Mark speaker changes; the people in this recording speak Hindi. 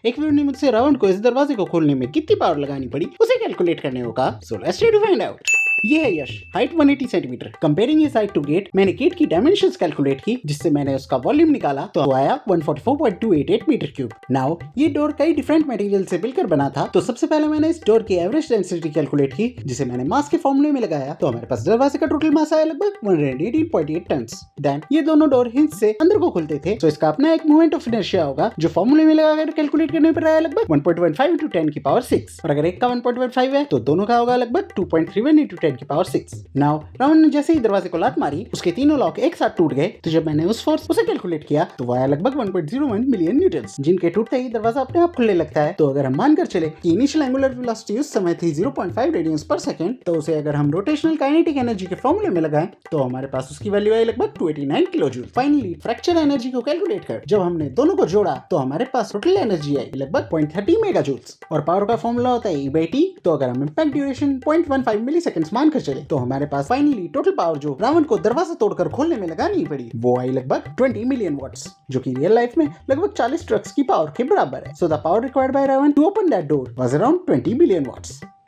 Speaker 1: एक वीडियो ने मुझसे रावण को इस दरवाजे को खोलने में कितनी पावर लगानी पड़ी उसे कैलकुलेट करने को कहा। So let's try to find out. ये है Yash, height 180 centimetre. Comparing his height to gate, मैंने गेट की डायमेंशंस कैलकुलेट की, जिससे मैंने उसका वॉल्यूम निकाला तो आया 144.288 मीटर क्यूब। नाउ ये डोर कई डिफरेंट मटेरियल से मिलकर बना था, तो सबसे पहले मैंने इस डोर की एवरेज डेंसिटी कैलकुलेट की, जिसे मैंने मास के फॉर्मूले में लगाया, तो हमारे पास दरवाजे का टोटल मास आया लगभग 118.8 टन्स। देन ये दोनों डोर हिंज से अंदर को खुलते थे, तो इसका अपना एक मोमेंट ऑफ इनर्शिया होगा, जो फॉर्मूले में लगाकर कैलकुलेट करने पर आया लगभग 1.15 into 10 की पावर 6। और अगर एक का 1.15 है तो दोनों का होगा लगभग 2.31 into 10 की पावर 6। नाउ रावण ने जैसे ही दरवाजे को लात मारी, उसके तीनों लॉक एक साथ टूट गए। तो जब मैंने उस फोर्स उसे कैलकुलेट किया तो वो आया लगभग 1.01 मिलियन न्यूटन्स, जिनके टूटते ही दरवाजा अपने आप खुलने लगता है। तो अगर हम मानकर चले कि इनिशियल एंगुलर वेलोसिटी उस समय थी 0.5 रेडियंस पर सेकंड, तो उसे अगर हम रोटेशनल काइनेटिक एनर्जी के फॉर्मूले में लगाएं तो हमारे पास उसकी वैल्यू आई लगभग 289 किलोजूल। फाइनली फ्रैक्चर एनर्जी को कैलकुलेट कर जब हमने दोनों को जोड़ा तो हमारे पास टोटल एनर्जी आई लगभग 0.30 मेगाजूल्स। और पावर का फॉर्मूला होता है E/T। तो अगर हम इंपैक्ट ड्यूरेशन 0.15 मिलीसेकंड्स मानकर चले तो हमारे पास फाइनली टोटल पावर जो रावण को दरवाजा तोड़कर खोलने में लगानी पड़ी वो आई लगभग 20 मिलियन वॉट्स, जो कि रियल लाइफ में लगभग 40 ट्रक्स की पावर के बराबर है। So the power required by Ravan to open that door was around 20 million watts.